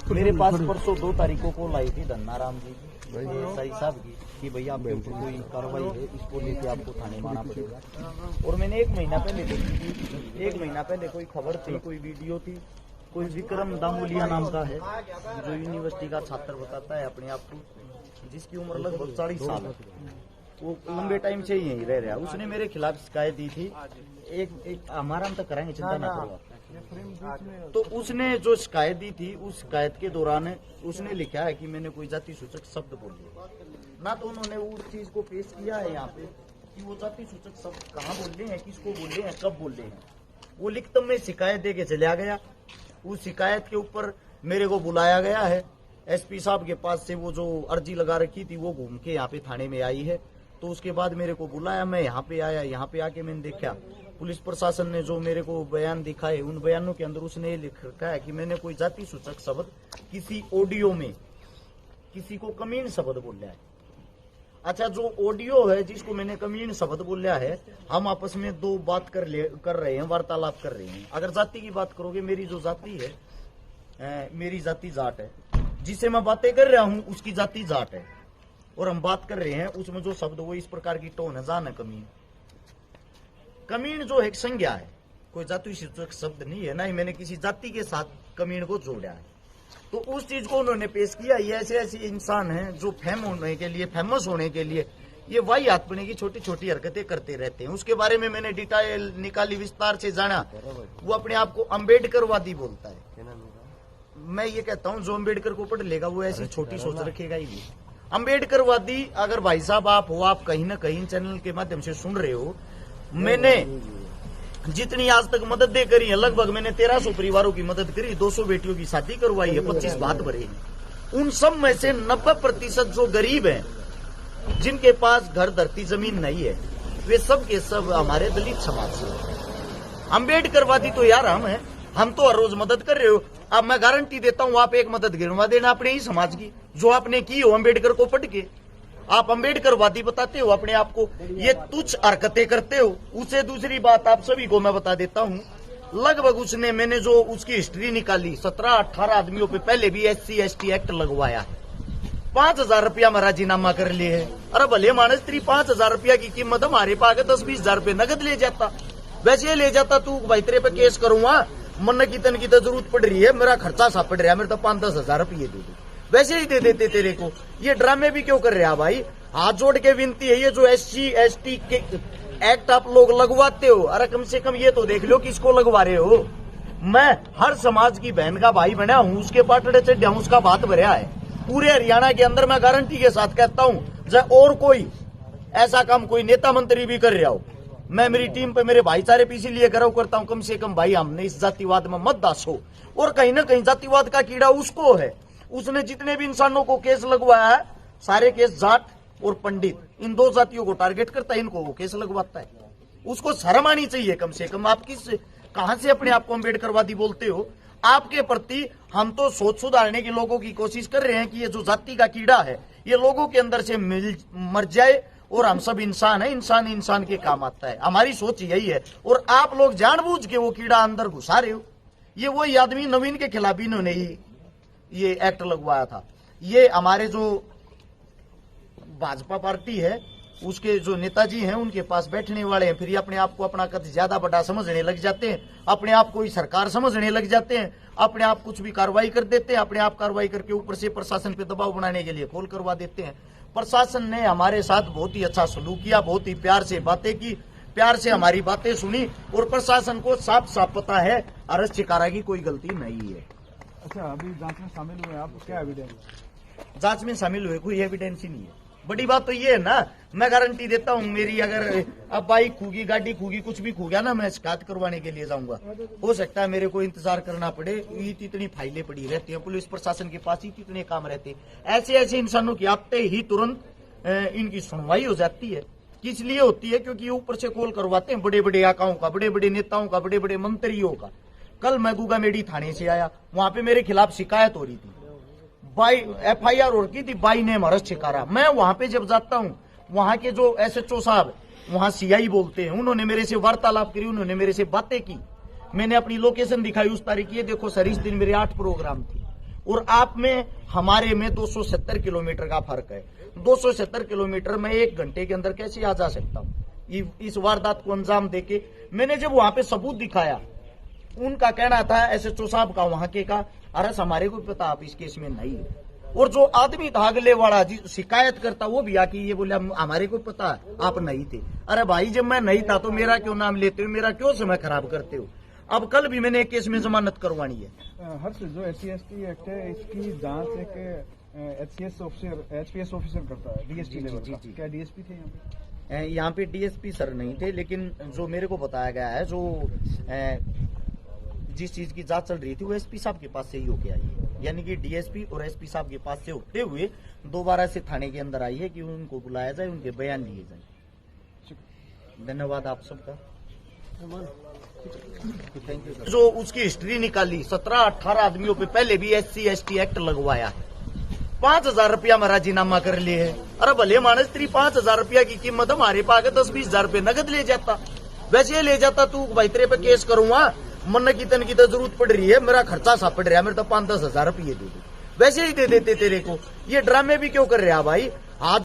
मेरे पास परसों 2 तारीखों को लाई थी धन्नाराम जी साई साहब की कि भैया आपके ऊपर कोई कार्रवाई है, इसको लेके आपको थाने में आना पड़ेगा। और मैंने 1 महीना पहले देखी थी, 1 महीना पहले कोई खबर थी, कोई वीडियो थी, कोई विक्रम दामोलिया नाम का है जो यूनिवर्सिटी का छात्र बताता है अपने आप को, जिसकी उम्र लगभग 40 साल है, वो लंबे टाइम से ही यहीं रह रहा है। उसने मेरे खिलाफ शिकायत दी थी, एक हमारा हम तक कराएंगे, चिंता ना करो। तो उसने जो शिकायत दी थी, उस शिकायत के दौरान उसने लिखा है कि मैंने कोई जाति सूचक शब्द बोले ना, तो उन्होंने उस चीज को पेश किया है यहाँ पे कि वो जाति सूचक शब्द कहाँ बोले हैं, किसको बोले हैं, कब बोले हैं। वो लिखित में शिकायत दे के चला गया। उस शिकायत के ऊपर मेरे को बुलाया गया है, एसपी साहब के पास से वो जो अर्जी लगा रखी थी वो घूम के यहाँ पे थाने में आई है। तो उसके बाद मेरे को बुलाया, मैं यहाँ पे आया, यहाँ पे आके मैंने देखा पुलिस प्रशासन ने जो मेरे को बयान दिखाए, उन बयानों के अंदर उसने ये लिख रखा है कि मैंने कोई जाति सूचक शब्द किसी ऑडियो में किसी को कमीन शब्द बोला है। अच्छा, जो ऑडियो है जिसको मैंने कमीन शब्द बोला है, हम आपस में 2 बात कर रहे हैं, वार्तालाप कर रहे हैं। अगर जाति की बात करोगे, मेरी जो जाति है, मेरी जाति जाट है, जिससे मैं बातें कर रहा हूँ उसकी जाति जाट है, और हम बात कर रहे हैं उसमें जो शब्द वो इस प्रकार की टोन है, जान है कमीन। कमीन जो है संज्ञा है, कोई जाति सूचक शब्द नहीं है, ना ही मैंने किसी जाति के साथ कमीन को जोड़ा है। तो उस चीज को उन्होंने पेश किया। ये ऐसे ऐसे इंसान हैं जो फेमस होने के लिए ये वाही आत्मने की छोटी छोटी हरकतें करते रहते हैं। उसके बारे में मैंने डिटेल निकाली, विस्तार से जाना। वो अपने आप को अम्बेडकरवादी बोलता है। मैं ये कहता हूँ जो अम्बेडकर को पढ़ लेगा वो ऐसी छोटी सोच रखेगा ही। अम्बेडकरवादी अगर भाई साहब आप हो, आप कहीं ना कहीं चैनल के माध्यम से सुन रहे हो, मैंने जितनी आज तक मदद करी है, लगभग मैंने 1300 परिवारों की मदद करी, 200 बेटियों की शादी करवाई है, 25 भात भरे हैं। उन सब में से 90% जो गरीब हैं, जिनके पास घर धरती जमीन नहीं है, वे सब के सब हमारे दलित समाज से। अम्बेडकरवादी तो यार हम तो हर रोज मदद कर रहे हो। अब मैं गारंटी देता हूं, आप एक मदद गिनवा देना अपने ही समाज की जो आपने की हो अम्बेडकर को पढ़ के। आप अम्बेडकरवादी बताते हो अपने आप को, ये तुच्छ हरकतें करते हो। उसे दूसरी बात आप सभी को मैं बता देता हूं, लगभग मैंने जो उसकी हिस्ट्री निकाली, 17-18 आदमियों पे पहले भी SC ST एक्ट लगवाया है। 5000 रुपया में राजीनामा कर लिए है। अरे भले मानस तेरी 5000 रुपया की कीमत हमारे पास 10-20 हजार रुपये नगद ले जाता, वैसे ले जाता तू भाई तेरे पे केस करूंगा, मन की तन की तो जरूरत पड़ रही है, मेरा खर्चा सा पड़ रहा है, मेरे तो 5-10 हजार रुपये दे दो, वैसे ही दे देते तेरे को। ये ड्रामे भी क्यों कर रहे हैं भाई? हाथ जोड़ के विनती है, ये जो SC ST के एक्ट आप लोग लगवाते हो, अरे कम से कम ये तो देख लो किसको लगवा रहे हो। मैं हर समाज की बहन का भाई बना हूं, उसके पाटड़े से डाउस का बात भरा है। पूरे हरियाणा के अंदर मैं गारंटी के साथ कहता हूं, जब और कोई ऐसा काम कोई नेता मंत्री भी कर रहा हो, मैं मेरी टीम पे मेरे भाईचारे पे इसीलिए कराऊ करता हूं, कम से कम भाई हमने इस जातिवाद में मत दासो। और कहीं ना कहीं जातिवाद का कीड़ा उसको है। उसने जितने भी इंसानों को केस लगवाया है, सारे केस जाट और पंडित, इन 2 जातियों को टारगेट करता है, इनको वो केस लगवाता है। उसको शर्म आनी चाहिए कम से कम। आप कहां से अपने आप को अम्बेडकरवादी बोलते हो? आपके प्रति हम तो सोच सुधारने के लोगों की कोशिश कर रहे हैं कि ये जो जाति का कीड़ा है ये लोगों के अंदर से मर जाए, और हम सब इंसान है, इंसान इंसान के काम आता है। हमारी सोच यही है, और आप लोग जानबूझ के वो कीड़ा अंदर घुसा रहे हो। ये वही आदमी नवीन के खिलाफ इन्होंने ये एक्ट लगवाया था। ये हमारे जो भाजपा पार्टी है उसके जो नेताजी हैं उनके पास बैठने वाले हैं, फिर ये अपने आप को अपना कद ज्यादा बड़ा समझने लग जाते हैं, अपने आप को ही सरकार समझने लग जाते हैं, अपने आप कुछ भी कार्रवाई कर देते हैं, अपने आप कार्रवाई करके ऊपर से प्रशासन पे दबाव बनाने के लिए कॉल करवा देते हैं। प्रशासन ने हमारे साथ बहुत ही अच्छा सलूक किया, बहुत ही प्यार से बातें की, प्यार से हमारी बातें सुनी, और प्रशासन को साफ साफ पता है अरज चिकारा की कोई गलती नहीं है। अच्छा, अभी जांच में शामिल हुए आप, क्या एविडेंस? जांच में शामिल हुए कोई एविडेंस ही नहीं है। बड़ी बात तो ये है ना, मैं गारंटी देता हूँ, मेरी अगर अब बाइक खूगी, गाड़ी खूगी, कुछ भी खू गया ना, मैं शिकायत करवाने के लिए जाऊंगा। हो सकता है मेरे को इंतजार करना पड़े, इतनी फाइलें पड़ी रहती हैं पुलिस प्रशासन के पास, ही इतने काम रहते हैं। ऐसे ऐसे इंसानों की आते ही तुरंत इनकी सुनवाई हो जाती है। किस लिए होती है? क्योंकि ऊपर से कॉल करवाते हैं बड़े बड़े आकाओं का, बड़े बड़े नेताओं का, बड़े बड़े मंत्रियों का। कल मैं गुगामेडी थाने से आया, वहां पे मेरे खिलाफ शिकायत हो रही थी, FIR हो रही थी, बाई नेम हरज चिकारा। मैं वहां पे जब जाता हूं, वहां के जो SHO साहब, वहां CI बोलते हैं, उन्होंने मेरे से वार्तालाप करी, उन्होंने मेरे से बातें की। मैंने अपनी लोकेशन दिखाई उस तारीख, ये देखो सर इस दिन मेरे 8 प्रोग्राम थी और आप में हमारे में 270 किलोमीटर का फर्क है। 270 किलोमीटर में 1 घंटे के अंदर कैसे आ जा सकता हूँ इस वारदात को अंजाम देके। मैंने जब वहां पे सबूत दिखाया, उनका कहना था एसएचओ साहब का वहां के का, अरे हमारे को पता आप इस केस में नहीं है। और जो आदमी था अगले वाला जी शिकायत करता, वो भी आके ये बोला हमारे को पता आप नहीं थे। अरे भाई जब मैं नहीं था तो मेरा क्यों नाम लेते हो, मेरा क्यों समय खराब करते हो। अब कल भी मैंने एक केस में जमानत करवानी है। हर्ष, जो SC/ST एक्ट है इसकी जांच एक HCS ऑफिसर HPS ऑफिसर करता है, DSP लेवल का। क्या DSP थे यहाँ पे? यहाँ पे DSP सर नहीं थे, लेकिन जो मेरे को बताया गया है, जो जिस चीज की जांच चल रही थी वो SP साहब के पास से ही होके आई है। यानी कि DSP और SP साहब के पास से होते हुए दोबारा से थाने के अंदर आई है कि उनको बुलाया जाए, उनके बयान लिए जाए। धन्यवाद आप सबका। Thank you. जो उसकी हिस्ट्री निकाली, 17-18 आदमियों पे पहले भी SC/ST एक्ट लगवाया है। 5,000 रुपया में राजीनामा कर लिए है। अरे भले मानस तेरी 5,000 रुपया की कीमत हमारे पास 10-20 हजार रुपये नगद ले जाता, वैसे ले जाता तू भाई तेरे पे केस करूंगा, मन की तन की तो जरूरत पड़ रही है, मेरा खर्चा सा पड़ रहा है, मेरे तो 5-10 हजार रुपये दे दो, वैसे ही दे देते तेरे को। ये ड्रामे भी क्यों कर रहा भाई। आज